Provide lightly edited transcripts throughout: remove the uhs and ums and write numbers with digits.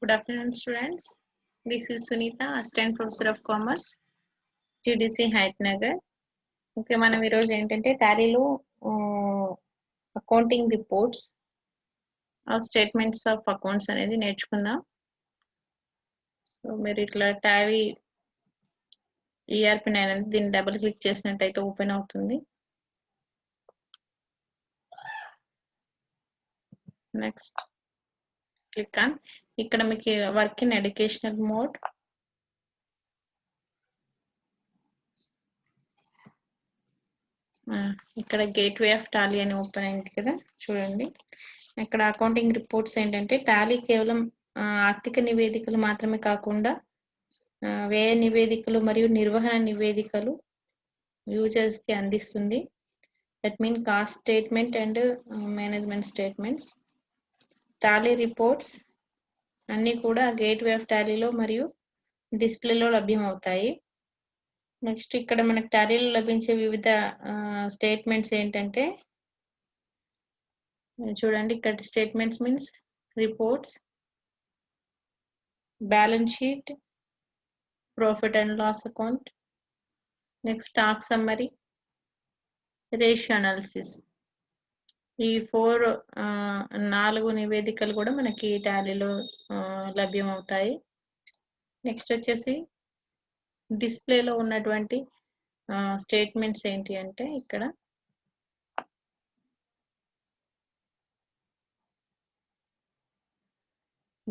Good afternoon, students. This is Sunita, Assistant Professor of Commerce, GDC Hydernagar. Okay, మనం ఈరోజు ఏంటంటే టాలీలో accounting reports statements of accounts అనేది నేర్చుకుందాం. సో మీరు ఇట్లా టాలీ ERP9 అనేది దీన్ని డబుల్ క్లిక్ చేసినట్టయితే ఓపెన్ అవుతుంది. Next click on. ఇక్కడ మీకు వర్క్ ఇన్ ఎడ్యుకేషనల్ మోడ్, ఇక్కడ గేట్వే ఆఫ్ టాలీ అని ఓపెన్ అయింది కదా, చూడండి. ఇక్కడ అకౌంటింగ్ రిపోర్ట్స్ ఏంటంటే టాలీ కేవలం ఆర్థిక నివేదికలు మాత్రమే కాకుండా వ్యయ నివేదికలు మరియు నిర్వహణ నివేదికలు యూజర్స్ కి అందిస్తుంది. That mean cost statement and management statements. Tally reports అన్ని కూడా గేట్వే ఆఫ్ టాలీలో మరియు డిస్ప్లేలో లభ్యమవుతాయి. నెక్స్ట్ ఇక్కడ మనకు టాలీలో లభించే వివిధ స్టేట్మెంట్స్ ఏంటంటే చూడండి, ఇక్కడ statements means reports, balance sheet, profit and loss account, next stock summary, ratio analysis. ఈ 4 నివేదికలు కూడా మనకి టాలీలో లభ్యమవుతాయి. నెక్స్ట్ వచ్చేసి డిస్ప్లేలో ఉన్నటువంటి స్టేట్మెంట్స్ ఏంటి అంటే ఇక్కడ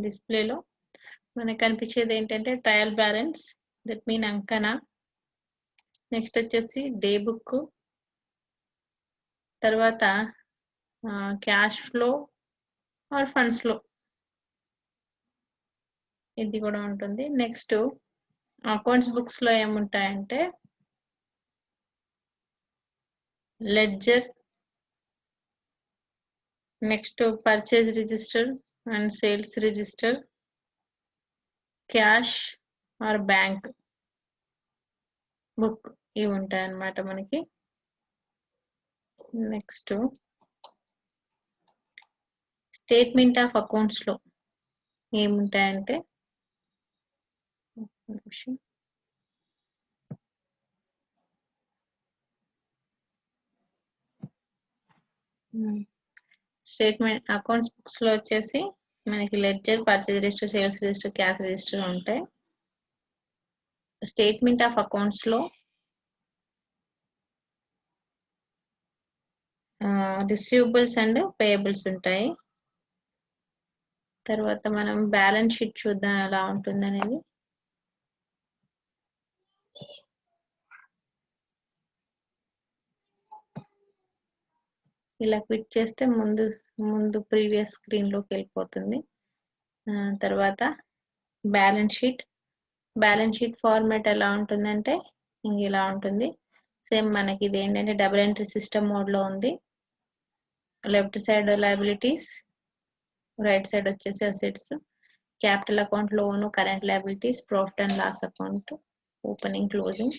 డిస్ప్లేలో మనకు కనిపించేది ఏంటంటే ట్రయల్ బ్యాలెన్స్, దట్ మీన్ అంకన. నెక్స్ట్ వచ్చేసి డే బుక్, తర్వాత cash flow or funds flow, ఇది కూడా ఉంటుంది. నెక్స్ట్ అకౌంట్స్ బుక్స్ లో ఏముంటాయంటే ledger, next purchase register and sales register, cash or bank book, ఇవి ఉంటాయి అన్నమాట మనకి. నెక్స్ట్ స్టేట్మెంట్ ఆఫ్ అకౌంట్స్ లో ఏముంటాయంటే స్టేట్మెంట్ అకౌంట్స్ బుక్స్ లో వచ్చేసి మనకి ledger, purchase register, sales register, cash register ఉంటాయి. స్టేట్మెంట్ ఆఫ్ అకౌంట్స్ లో రిసీవబుల్స్ అండ్ పేయబుల్స్ ఉంటాయి. తర్వాత మనం బ్యాలెన్స్ షీట్ చూద్దాం ఎలా ఉంటుంది అనేది. ఇలా క్లిక్ చేస్తే ముందు ప్రీవియస్ స్క్రీన్ లోకి వెళ్ళిపోతుంది. తర్వాత బ్యాలెన్స్ షీట్ ఫార్మాట్ ఎలా ఉంటుందంటే ఇలా ఉంటుంది. సేమ్ మనకి ఇది ఏంటంటే డబుల్ ఎంట్రీ సిస్టమ్ మోడ్ లో ఉంది. Left side liabilities, right side వచ్చేసి assets, capital account, loan, current liabilities, profit and loss account, opening, closing,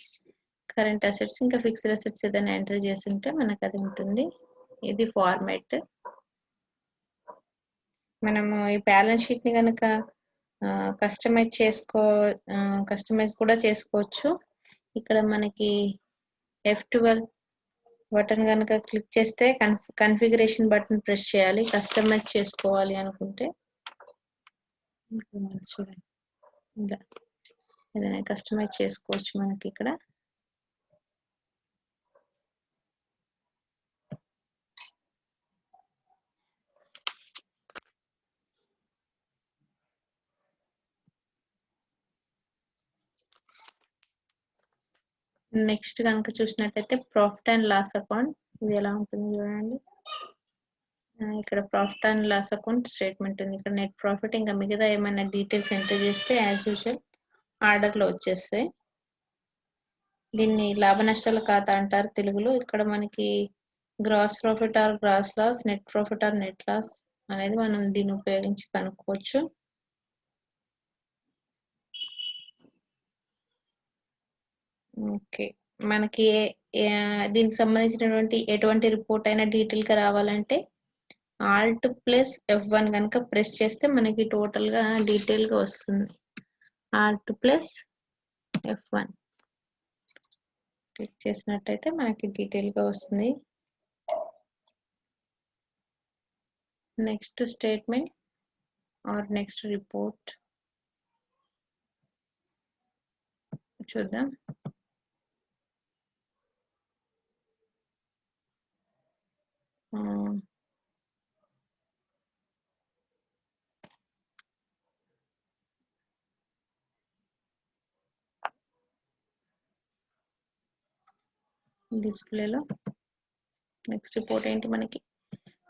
current assets, ఇంకా ఫిక్స్డ్ అసెట్స్ ఏదైనా ఎంటర్ చేసి ఉంటే మనకు అది ఉంటుంది. ఇది ఫార్మాట్. మనము ఈ బ్యాలెన్స్ షీట్ ని కనుక కస్టమైజ్ కూడా చేసుకోవచ్చు. ఇక్కడ మనకి F12 బటన్ కనుక క్లిక్ చేస్తే కన్ఫిగరేషన్ బటన్ ప్రెస్ చేయాలి కస్టమైజ్ చేసుకోవాలి అనుకుంటే. చూడండి, ఇలా ఏదైనా కస్టమైజ్ చేసుకోవచ్చు మనకి ఇక్కడ. నెక్స్ట్ కనుక చూసినట్టయితే ప్రాఫిట్ అండ్ లాస్ అకౌంట్, ఇది ఎలా ఉంటుంది చూడండి. ఇక్కడ profit and loss account statement ఉంది. ఇక్కడ నెట్ ప్రాఫిట్, ఇంకా మిగతా ఏమైనా డీటెయిల్స్ ఎంటర్ చేస్తే యాజ్ యూజువల్ ఆర్డర్ లో వచ్చేస్తాయి. దీన్ని లాభ నష్టాల ఖాతా అంటారు తెలుగులో. ఇక్కడ మనకి gross profit or gross loss, net profit or net loss అనేది మనం దీన్ని ఉపయోగించి కనుక్కోవచ్చు. ఓకే, మనకి దీనికి సంబంధించినటువంటి ఎటువంటి రిపోర్ట్ అయినా డీటెయిల్ గా రావాలంటే ఆల్ట్ ప్లస్ F1 కనుక ప్రెస్ చేస్తే మనకి టోటల్ గా డీటెయిల్ గా వస్తుంది. ఆల్ట్ ప్లస్ F1 క్లిక్ చేసినట్టయితే మనకి డీటెయిల్ గా వస్తుంది. Next statement or next report చూద్దాం. డిస్ప్లేలో నెక్స్ట్ రిపోర్ట్ ఏంటి మనకి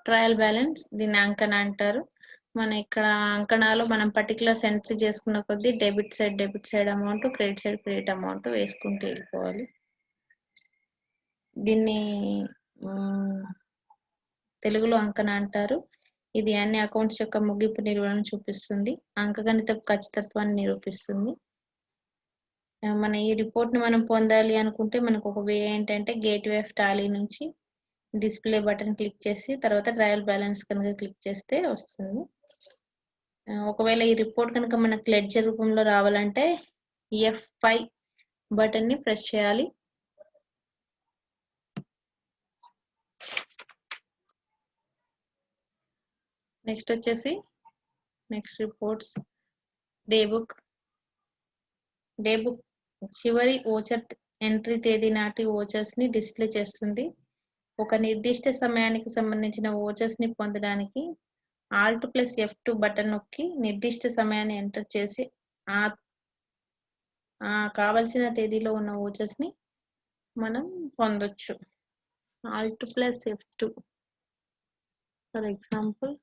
ట్రయల్ బ్యాలెన్స్, దీన్ని అంకణ అంటారు. మన ఇక్కడ అంకణాలు మనం పర్టికులర్స్ ఎంట్రీ చేసుకున్న కొద్దీ debit side amount, credit amount వేసుకుంటూ వెళ్ళిపోవాలి. దీన్ని తెలుగులో అంకణ అంటారు. ఇది అన్ని అకౌంట్స్ యొక్క ముగింపు నిల్వలను చూపిస్తుంది, అంకగణిత ఖచ్చితత్వాన్ని నిరూపిస్తుంది. మన ఈ రిపోర్ట్ ని మనం పొందాలి అనుకుంటే మనకు ఒక వే ఏంటంటే గేట్వే ఆఫ్ టాలీ నుంచి డిస్ప్లే బటన్ క్లిక్ చేసి తర్వాత ట్రయల్ బ్యాలెన్స్ కనుక క్లిక్ చేస్తే వస్తుంది. ఒకవేళ ఈ రిపోర్ట్ కనుక మనకు లెడ్జర్ రూపంలో రావాలంటే F5 బటన్ ని ప్రెస్ చేయాలి. నెక్స్ట్ వచ్చేసి నెక్స్ట్ రిపోర్ట్స్ డే బుక్ చివరి ఓచర్ ఎంట్రీ తేదీ నాటి ఓచర్స్ ని డిస్ప్లే చేస్తుంది. ఒక నిర్దిష్ట సమయానికి సంబంధించిన ఓచర్స్ ని పొందడానికి ఆల్ట్ ప్లస్ F2 బటన్ నొక్కి నిర్దిష్ట సమయాన్ని ఎంటర్ చేసి కావలసిన తేదీలో ఉన్న ఓచర్స్ ని మనం పొందొచ్చు. Alt plus F2 for example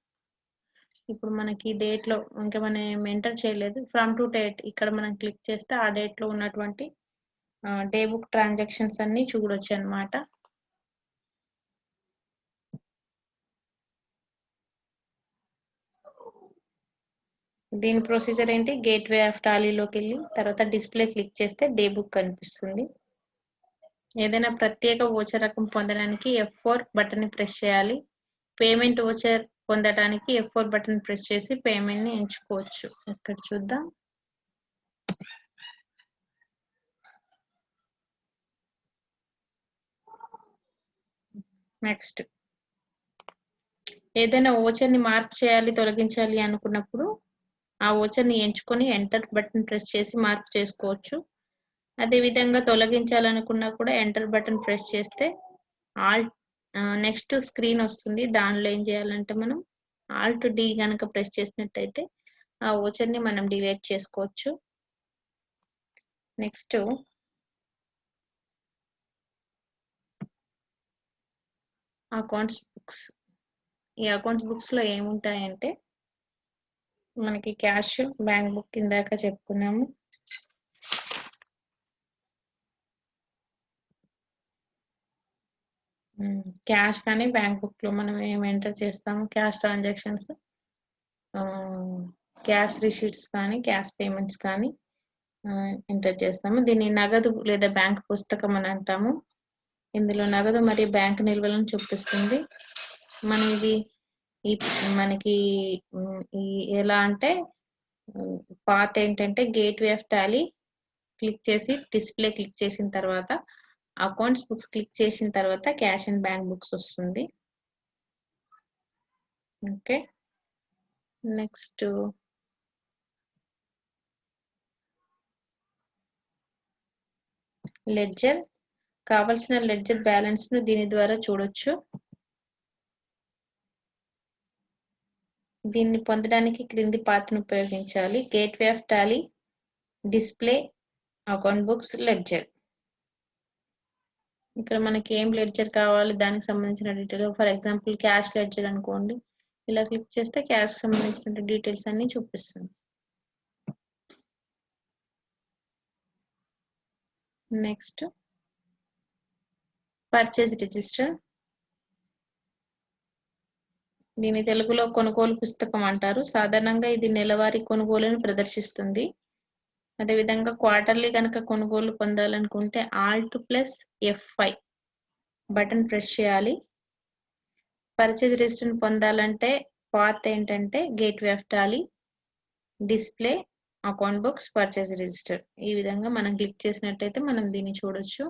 ఇప్పుడు మనకి డేట్ లో ఇంకా మనం ఎంటర్ చేయలేదు, ఫ్రమ్ టు డేట్ ఇక్కడ మనం క్లిక్ చేస్తే ఆ డేట్ లో ఉన్నటువంటి డే బుక్ ట్రాన్సాక్షన్స్ అన్ని చూడొచ్చు అన్నమాట. దీని ప్రొసీజర్ ఏంటి, గేట్వే ఆఫ్ టాలీలోకి వెళ్ళి తర్వాత డిస్ప్లే క్లిక్ చేస్తే డే బుక్ కనిపిస్తుంది. ఏదైనా ప్రత్యేక ఓచర్ రకం పొందడానికి F4 బటన్ ని ప్రెస్ చేయాలి. పేమెంట్ ఓచర్ పొందడానికి F4 బటన్ ప్రెస్ చేసి పేమెంట్ ని ఎంచుకోవచ్చు. ఇక్కడ చూద్దాం. నెక్స్ట్ ఏదైనా ఓచర్ ని మార్పు చేయాలి, తొలగించాలి అనుకున్నప్పుడు ఆ ఓచర్ ని ఎంచుకొని ఎంటర్ బటన్ ప్రెస్ చేసి మార్పు చేసుకోవచ్చు. అదే విధంగా తొలగించాలనుకున్నా కూడా ఎంటర్ బటన్ ప్రెస్ చేస్తే నెక్స్ట్ స్క్రీన్ వస్తుంది. దానిలో ఏం చేయాలంటే మనం ఆల్ట్ D కనుక ప్రెస్ చేసినట్టయితే ఆ ఓచర్ ని మనం డిలీట్ చేసుకోవచ్చు. Next accounts books. ఈ అకౌంట్స్ బుక్స్ లో ఏముంటాయంటే మనకి క్యాష్, బ్యాంక్ బుక్ ఇందాక చెప్పుకున్నాము. క్యాష్ కానీ బ్యాంక్ బుక్ లో మనం ఏం ఎంటర్ చేస్తాము, క్యాష్ ట్రాన్సాక్షన్స్, క్యాష్ రిసీట్స్ కానీ క్యాష్ పేమెంట్స్ కానీ ఎంటర్ చేస్తాము. దీన్ని నగదు లేదా బ్యాంక్ పుస్తకం అని అంటాము. ఇందులో నగదు మరియు బ్యాంక్ నిల్వలను చూపిస్తుంది. మనం ఇది మనకి ఎలా అంటే పాత ఏంటంటే గేట్వే ఆఫ్ టాలీ క్లిక్ చేసి డిస్ప్లే క్లిక్ చేసిన తర్వాత అకౌంట్స్ బుక్స్ క్లిక్ చేసిన తర్వాత క్యాష్ అండ్ బ్యాంక్ బుక్స్ వస్తుంది. Okay, next ledger. కావలసిన లెడ్జర్ బ్యాలెన్స్ ను దీని ద్వారా చూడొచ్చు. దీన్ని పొందడానికి క్రింది పాత్ను ఉపయోగించాలి. Gateway of Tally, display, account books, ledger. ఇక్కడ మనకి ఏం లెడ్జర్ కావాలి దానికి సంబంధించిన detail, for example cash ledger అనుకోండి, ఇలా క్లిక్ చేస్తే క్యాష్ సంబంధించిన డీటెయిల్స్ అన్ని చూపిస్తుంది. Next purchase register. దీని తెలుగులో కొనుగోలు పుస్తకం అంటారు. సాధారణంగా ఇది నెలవారీ కొనుగోలును ప్రదర్శిస్తుంది. అదేవిధంగా క్వార్టర్లీ కనుక కొనుగోలు పొందాలనుకుంటే Alt plus F5 button press చేయాలి. పర్చేజ్ రిజిస్టర్ పొందాలంటే పాత్ ఏంటంటే gateway of Tally, display, account books, purchase register. ఈ విధంగా మనం క్లిక్ చేసినట్టయితే మనం దీన్ని చూడొచ్చు.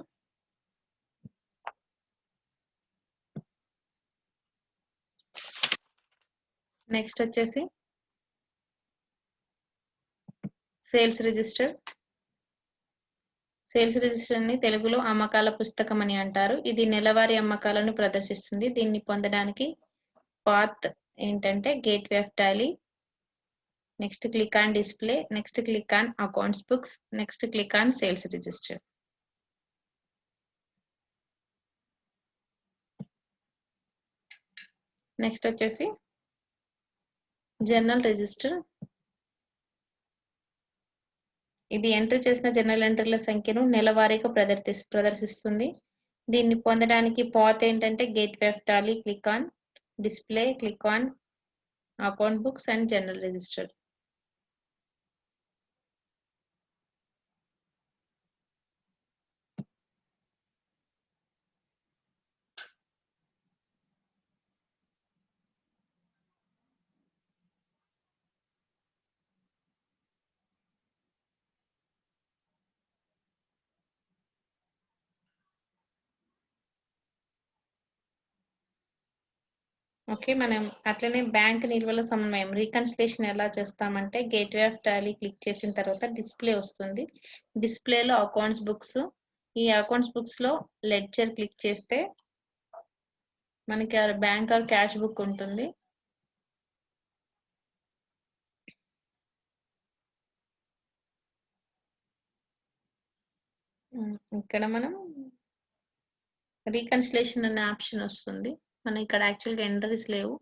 నెక్స్ట్ వచ్చేసి సేల్స్ రిజిస్టర్. సేల్స్ రిజిస్టర్ ని తెలుగులో అమ్మకాల పుస్తకం అని అంటారు. ఇది నెలవారీ అమ్మకాలను ప్రదర్శిస్తుంది. దీన్ని పొందడానికి పాత్ ఏంటంటే gateway of Tally, next click on display, next click on accounts books, next click on sales register. Next వచ్చేసి జర్నల్ రిజిస్టర్. ఇది ఎంట్రీ చేసిన జర్నల్ ఎంట్రీల సంఖ్యను నెలవారీగా ప్రదర్శిస్తుంది. దీన్ని పొందడానికి పాత్ ఏంటంటే gateway of Tally, click on display, click on account books and journal register. Okay, మనం అట్లనే బ్యాంక్ నిల్వల సమన్వయం రీకన్సిలేషన్ ఎలా చేస్తామంటే గేట్వే ఆఫ్ టాలీ క్లిక్ చేసిన తర్వాత డిస్ప్లే వస్తుంది. డిస్ప్లేలో అకౌంట్స్ బుక్స్, ఈ అకౌంట్స్ బుక్స్ లో లెడ్జర్ క్లిక్ చేస్తే మనకి బ్యాంక్ ఆర్ క్యాష్ బుక్ ఉంటుంది. ఇక్కడ మనం రీకన్సిలేషన్ అనే ఆప్షన్ వస్తుంది. మనం ఇక్కడ యాక్చువల్గా ఎంట్రీస్ లేవు,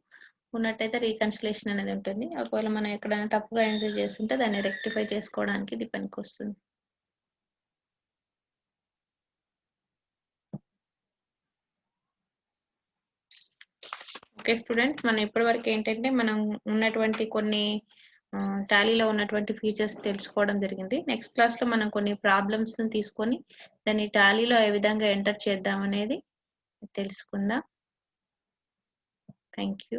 ఉన్నట్టయితే రీకన్సిలేషన్ అనేది ఉంటుంది. ఒకవేళ మనం ఎక్కడైనా తప్పుగా ఎంట్రీ చేస్తుంటే దాన్ని రెక్టిఫై చేసుకోవడానికి ఇది పనికి వస్తుంది. ఓకే స్టూడెంట్స్, మనం ఇప్పటి వరకు ఏంటంటే మనం ఉన్నటువంటి కొన్ని టాలీలో ఉన్నటువంటి ఫీచర్స్ తెలుసుకోవడం జరిగింది. నెక్స్ట్ క్లాస్ లో మనం కొన్ని ప్రాబ్లమ్స్ తీసుకొని దాన్ని టాలీలో ఏ విధంగా ఎంటర్ చేద్దాం అనేది తెలుసుకుందాం. Thank you.